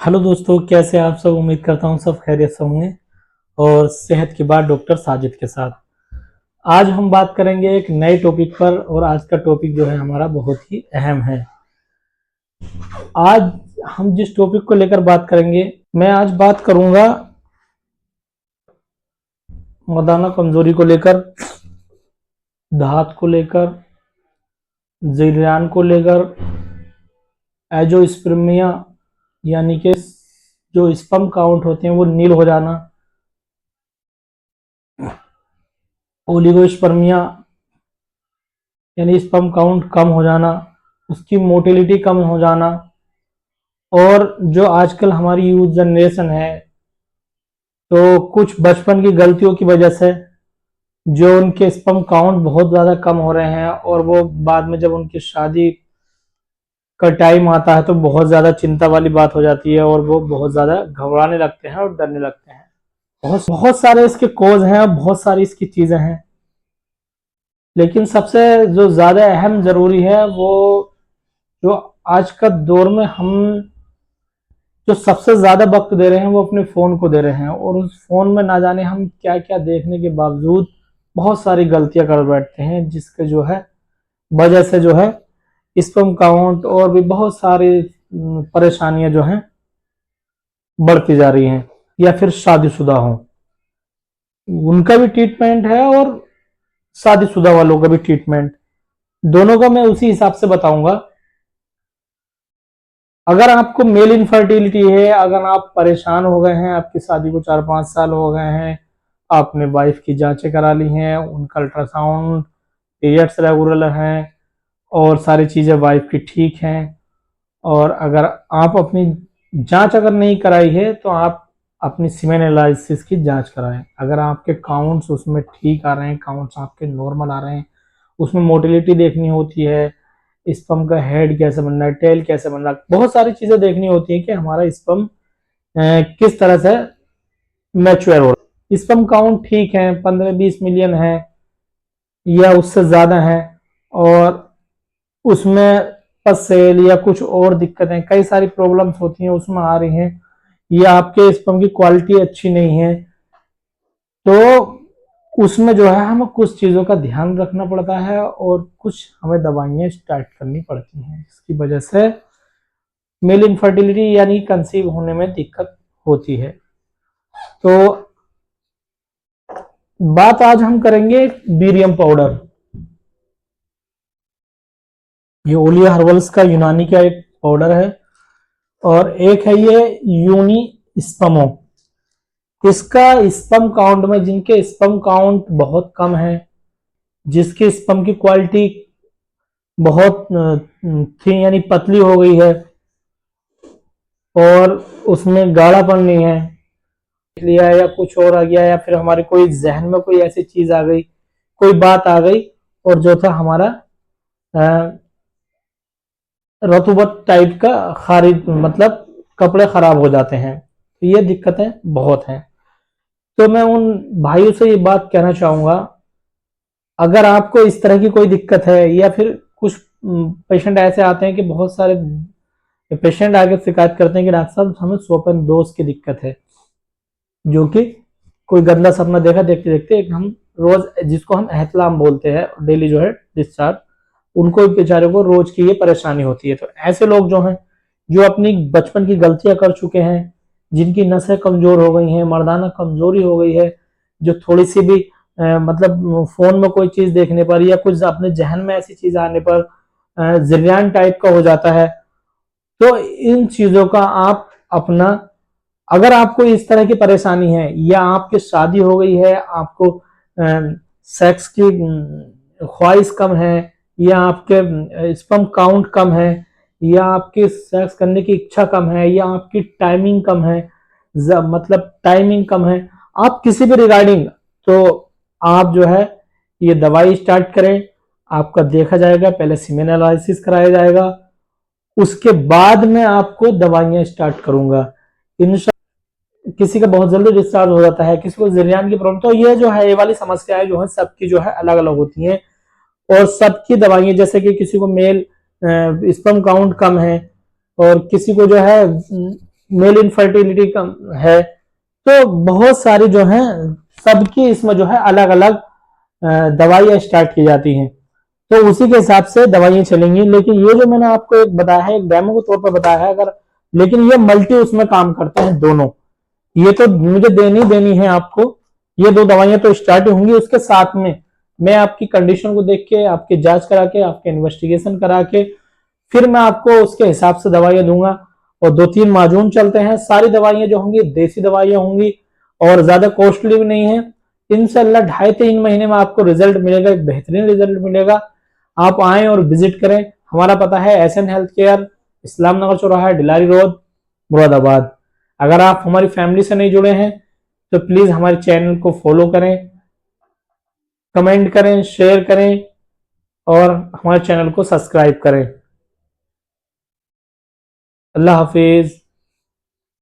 Hello दोस्तों, कैसे आप सब। उम्मीद करता हूँ सब खैरियत से होंगे और सेहत की बात डॉक्टर साजिद के साथ। आज हम बात करेंगे एक नए टॉपिक पर और आज का टॉपिक जो है हमारा बहुत ही अहम है। आज हम जिस टॉपिक को लेकर बात करेंगे, मैं आज बात करूंगा मर्दाना कमजोरी को लेकर, धात को लेकर, जिरयान को लेकर, एजोस्पर्मिया यानी कि जो स्पर्म काउंट होते हैं वो नील हो जाना, ओलिगोस्पर्मिया यानी स्पर्म काउंट कम हो जाना, उसकी मोटिलिटी कम हो जाना, और जो आजकल हमारी यूथ जनरेशन है तो कुछ बचपन की गलतियों की वजह से जो उनके स्पर्म काउंट बहुत ज़्यादा कम हो रहे हैं और वो बाद में जब उनकी शादी का टाइम आता है तो बहुत ज़्यादा चिंता वाली बात हो जाती है और वो बहुत ज़्यादा घबराने लगते हैं और डरने लगते हैं। बहुत बहुत सारे इसके कोज हैं, बहुत सारी इसकी चीज़ें हैं, लेकिन सबसे जो ज़्यादा अहम ज़रूरी है वो जो आज का दौर में हम जो सबसे ज्यादा वक्त दे रहे हैं वो अपने फोन को दे रहे हैं, और उस फोन में ना जाने हम क्या क्या देखने के बावजूद बहुत सारी गलतियां कर बैठते हैं, जिसके जो है वजह से जो है स्पर्म काउंट और भी बहुत सारी परेशानियां जो हैं बढ़ती जा रही हैं। या फिर शादीशुदा हो उनका भी ट्रीटमेंट है और शादीशुदा वालों का भी ट्रीटमेंट, दोनों का मैं उसी हिसाब से बताऊंगा। अगर आपको मेल इनफर्टिलिटी है, अगर आप परेशान हो गए हैं, आपकी शादी को 4-5 साल हो गए हैं, आपने वाइफ की जांचें करा ली हैं, उनका अल्ट्रासाउंड, पीरियड्स रेगुलर हैं और सारी चीज़ें वाइफ की ठीक हैं, और अगर आप अपनी जांच अगर नहीं कराई है तो आप अपनी सीमेन एनालिसिस की जांच कराएं। अगर आपके काउंट्स उसमें ठीक आ रहे हैं, काउंट्स आपके नॉर्मल आ रहे हैं, उसमें मोटिलिटी देखनी होती है, स्पर्म का हेड कैसे बन रहा है, टेल कैसे बन रहा है, बहुत सारी चीजें देखनी होती है कि हमारा स्पर्म किस तरह से मैच्योर हो रहा है। स्पर्म काउंट ठीक है, 15-20 मिलियन है या उससे ज्यादा है, और उसमें पसेल या कुछ और दिक्कतें, कई सारी प्रॉब्लम्स होती हैं उसमें आ रही हैं, या आपके स्पर्म की क्वालिटी अच्छी नहीं है, तो उसमें जो है हमें कुछ चीज़ों का ध्यान रखना पड़ता है और कुछ हमें दवाइयाँ स्टार्ट करनी पड़ती हैं, इसकी वजह से मेल इनफर्टिलिटी यानी कंसीव होने में दिक्कत होती है। तो बात आज हम करेंगे बीरियम पाउडर। ये ओलिया हर्बल्स का यूनानी का एक पाउडर है, और एक है ये यूनी स्पमो। इसका स्पर्म काउंट में, जिनके स्पर्म काउंट बहुत कम है, जिसकी स्पर्म की क्वालिटी बहुत थी यानी पतली हो गई है और उसमें गाढ़ापन नहीं है, लिया या कुछ और आ गया, या फिर हमारे कोई जहन में कोई ऐसी चीज आ गई, कोई बात आ गई और जो था हमारा रतुबत टाइप का खारिज, मतलब कपड़े खराब हो जाते हैं, तो ये दिक्कतें बहुत हैं। तो मैं उन भाइयों से ये बात कहना चाहूंगा, अगर आपको इस तरह की कोई दिक्कत है, या फिर कुछ पेशेंट ऐसे आते हैं कि बहुत सारे पेशेंट आके शिकायत करते हैं कि डॉक्टर साहब हमें स्वप्न दोष की दिक्कत है, जो कि कोई गंदा सपना देखा देखते देखते एक हम रोज, जिसको हम एहतलाम बोलते हैं, डेली जो है डिस्चार्ज, उनको बेचारे को रोज की ये परेशानी होती है। तो ऐसे लोग जो हैं, जो अपनी बचपन की गलतियां कर चुके हैं, जिनकी नसें कमजोर हो गई हैं, मर्दाना कमजोरी हो गई है, जो थोड़ी सी भी मतलब फोन में कोई चीज देखने पर या कुछ अपने जहन में ऐसी चीज आने पर जिरयान टाइप का हो जाता है, तो इन चीजों का आप अपना, अगर आपको इस तरह की परेशानी है, या आपकी शादी हो गई है, आपको सेक्स की ख्वाहिश कम है, या आपके स्पर्म काउंट कम है, या आपकी सेक्स करने की इच्छा कम है, या आपकी टाइमिंग कम है, मतलब टाइमिंग कम है, आप किसी भी रिगार्डिंग, तो आप जो है ये दवाई स्टार्ट करें। आपका देखा जाएगा, पहले सीमेन एनालिसिस कराया जाएगा, उसके बाद में आपको दवाइयां स्टार्ट करूंगा। इन किसी का बहुत जल्दी डिस्चार्ज हो जाता है, किसी को जिरयान की प्रॉब्लम, तो ये जो है ये वाली समस्याएं जो है सबकी जो है अलग अलग होती हैं, और सबकी दवाइयां, जैसे कि किसी को मेल स्पर्म काउंट कम है और किसी को जो है मेल इनफर्टिलिटी कम है, तो बहुत सारी जो है सबकी इसमें जो है अलग अलग दवाइयां स्टार्ट की जाती हैं, तो उसी के हिसाब से दवाइयां चलेंगी। लेकिन ये जो मैंने आपको एक बताया है, एक डेमो के तौर पर बताया है, अगर लेकिन ये मल्टी उसमें काम करते हैं दोनों। ये तो मुझे देनी है आपको, ये दो दवाइयां तो स्टार्ट होंगी, उसके साथ में मैं आपकी कंडीशन को देख के, आपकी जांच करा के, आपके इन्वेस्टिगेशन करा के, फिर मैं आपको उसके हिसाब से दवाइयां दूंगा। और 2-3 माजून चलते हैं, सारी दवाइयां जो होंगी देसी दवाइयां होंगी और ज्यादा कॉस्टली भी नहीं है। इंशाल्लाह 2.5-3 महीने में आपको रिजल्ट मिलेगा, एक बेहतरीन रिजल्ट मिलेगा। आप आए और विजिट करें। हमारा पता है एसएन हेल्थ केयर, इस्लाम नगर चौराहा, डिलारी रोड, मुरादाबाद। अगर आप हमारी फैमिली से नहीं जुड़े हैं तो प्लीज हमारे चैनल को फॉलो करें, कमेंट करें, शेयर करें और हमारे चैनल को सब्सक्राइब करें। अल्लाह हाफिज।